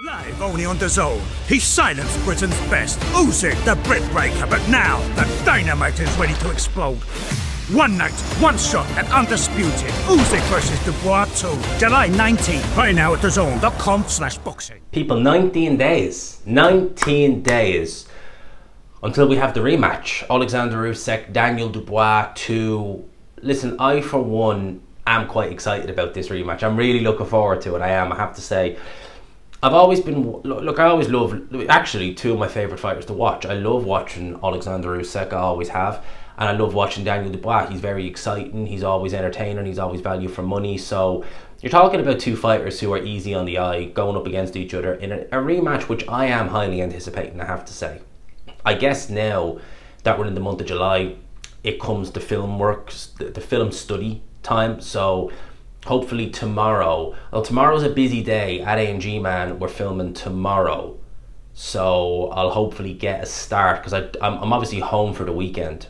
Live only on DAZN. He silenced Britain's best. Usyk, the Brit breaker, but now the dynamite is ready to explode. One night, one shot, and undisputed. Usyk versus Dubois 2. July 19th. Right now at DAZN.com/boxing. People, 19 days. 19 days until we have the rematch. Oleksandr Usyk, Daniel Dubois 2. Listen, I for one am quite excited about this rematch. I'm really looking forward to it. I have to say. I've always been, I always love, actually two of my favourite fighters to watch. I love watching Oleksandr Usyk, I always have. And I love watching Daniel Dubois. He's very exciting, he's always entertaining, he's always value for money. So you're talking about two fighters who are easy on the eye, going up against each other in a rematch which I am highly anticipating, I have to say. I guess now that we're in the month of July, it comes to film works, the film study time. So hopefully tomorrow, well, tomorrow's a busy day at AMG, man. We're filming tomorrow, so I'll hopefully get a start, because I'm obviously home for the weekend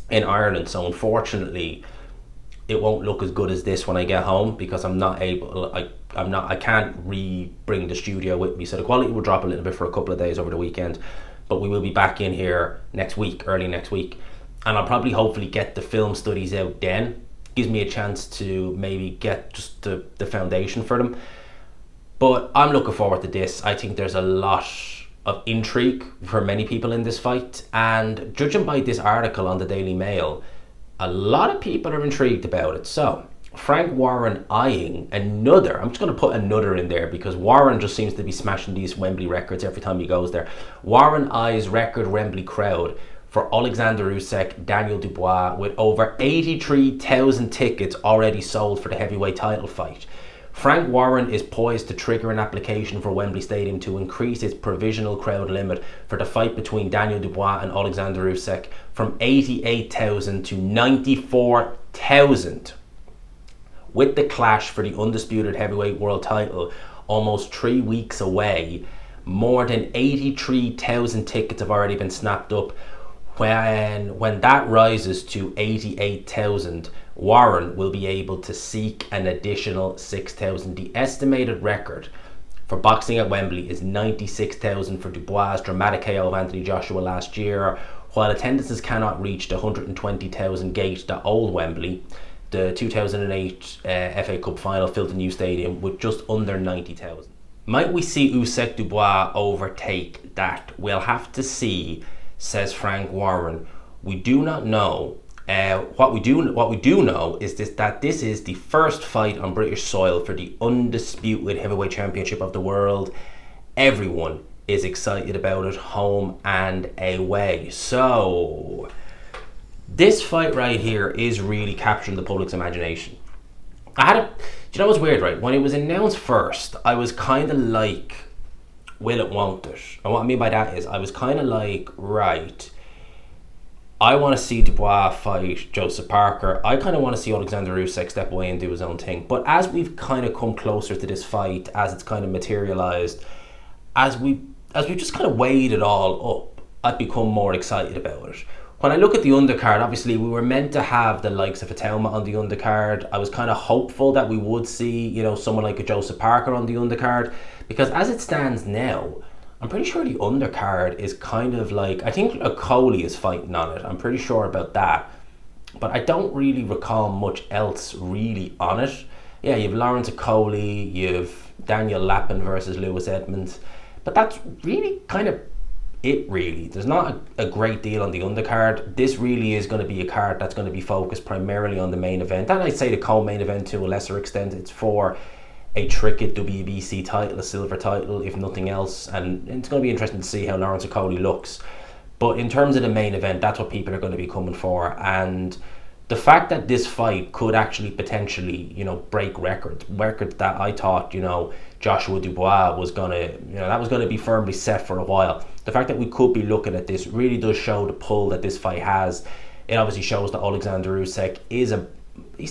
in Ireland, so unfortunately it won't look as good as this when I get home, because I'm not able, I can't bring the studio with me, so the quality will drop a little bit for a couple of days over the weekend, but we will be back in here next week, early next week, and I'll probably hopefully get the film studies out then. Gives me a chance to maybe get just the foundation for them. But I'm looking forward to this. I think there's a lot of intrigue for many people in this fight, and judging by this article on the Daily Mail, a lot of people are intrigued about it. So Frank Warren eyeing another, I'm just going to put another in there because Warren just seems to be smashing these Wembley records every time he goes there. Warren eyes record Wembley crowd for Oleksandr Usyk, Daniel Dubois, with over 83,000 tickets already sold for the heavyweight title fight. Frank Warren is poised to trigger an application for Wembley Stadium to increase its provisional crowd limit for the fight between Daniel Dubois and Oleksandr Usyk from 88,000 to 94,000. With the clash for the undisputed heavyweight world title almost 3 weeks away, more than 83,000 tickets have already been snapped up. When that rises to 88,000, Warren will be able to seek an additional 6,000. The estimated record for boxing at Wembley is 96,000 for Dubois' dramatic KO of Anthony Joshua last year. While attendances cannot reach the 120,000 gate at Old Wembley, the 2008 FA Cup final filled the new stadium with just under 90,000. Might we see Usyk Dubois overtake that? We'll have to see, says Frank Warren. We do not know. What we do know is that this is the first fight on British soil for the undisputed heavyweight championship of the world. Everyone is excited about it, home and away. So this fight right here is really capturing the public's imagination. Do you know what's weird, right? When it was announced first, I was kind of like, will it, won't it? And what I mean by that is, I was kind of like, right, I want to see Dubois fight Joseph Parker. I kind of want to see Oleksandr Usyk step away and do his own thing. But as we've kind of come closer to this fight, as it's kind of materialized, as we just kind of weighed it all up, I've become more excited about it. When I look at the undercard, obviously we were meant to have the likes of Atelma on the undercard. I was kind of hopeful that we would see, you know, someone like a Joseph Parker on the undercard, because as it stands now, I'm pretty sure the undercard is kind of like, I think a Coley is fighting on it. I'm pretty sure about that, but I don't really recall much else really on it. Yeah, you have Lawrence Coley, you have Daniel Lappin versus Lewis Edmonds, but that's really kind of it really. There's not a great deal on the undercard. This really is going to be a card that's going to be focused primarily on the main event, and I'd say the co-main event to a lesser extent. It's for a tricket WBC title, a silver title, if nothing else, and it's going to be interesting to see how Lawrence Coley looks. But in terms of the main event, that's what people are going to be coming for, and the fact that this fight could actually potentially, you know, break records that I thought, you know, Joshua Dubois was going to, you know, that was going to be firmly set for a while. The fact that we could be looking at this really does show the pull that this fight has. It obviously shows that Oleksandr Usyk he's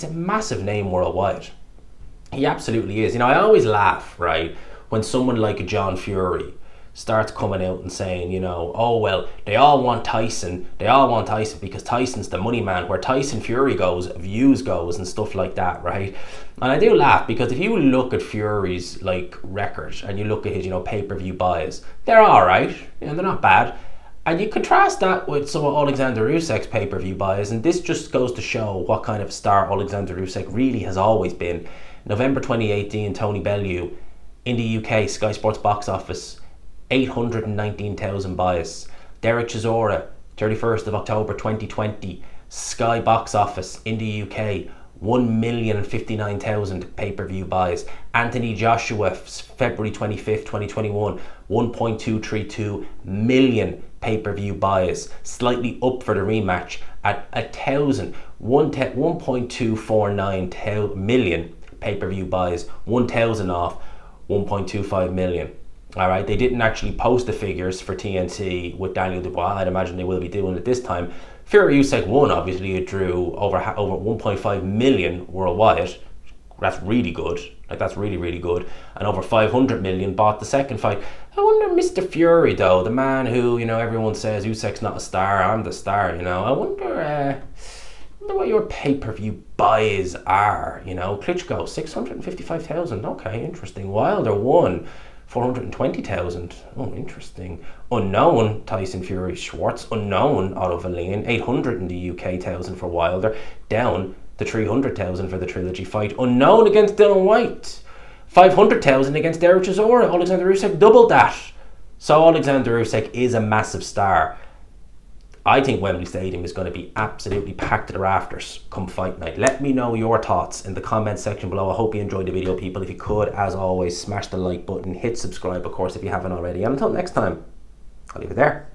a massive name worldwide. He absolutely is. You know, I always laugh, right, when someone like a John Fury starts coming out and saying, you know, oh well, they all want Tyson because Tyson's the money man. Where Tyson Fury goes, views goes and stuff like that, right? And I do laugh because if you look at Fury's like record and you look at his, you know, pay-per-view buys, they're all right, you know, they're not bad. And you contrast that with some of Oleksandr Usyk's pay-per-view buys, and this just goes to show what kind of star Oleksandr Usyk really has always been. November 2018, Tony Bellew in the UK, Sky Sports box office, 819,000 buys. Derek Chisora, 31st of October 2020, Sky box office in the UK, 1,059,000 pay-per-view buys. Anthony Joshua, February 25th, 2021, 1.232 million pay-per-view buys, slightly up for the rematch at 1.249 million pay-per-view buys, 1,000 off 1.25 million. All right, they didn't actually post the figures for TNT with Daniel Dubois. I'd imagine they will be doing it this time. Fury Usyk won, obviously. It drew over 1.5 million worldwide. That's really good. Like, that's really, really good. And over 500 million bought the second fight. I wonder, Mr. Fury, though, the man who, you know, everyone says Usyk's not a star, I'm the star, you know. I wonder what your pay-per-view buys are, you know. Klitschko, 655,000. Okay, interesting. Wilder won 420,000. Oh, interesting. Unknown, Tyson Fury Schwartz. Unknown, Otto Verleen. 800 in the UK, 1,000 for Wilder. Down to 300,000 for the trilogy fight. Unknown against Dylan White. 500,000 against Derek Chisora. Oleksandr Usyk doubled that. So Oleksandr Usyk is a massive star. I think Wembley Stadium is going to be absolutely packed to the rafters come fight night. Let me know your thoughts in the comment section below. I hope you enjoyed the video, people. If you could, as always, smash the like button, hit subscribe, of course, if you haven't already. And until next time, I'll leave it there.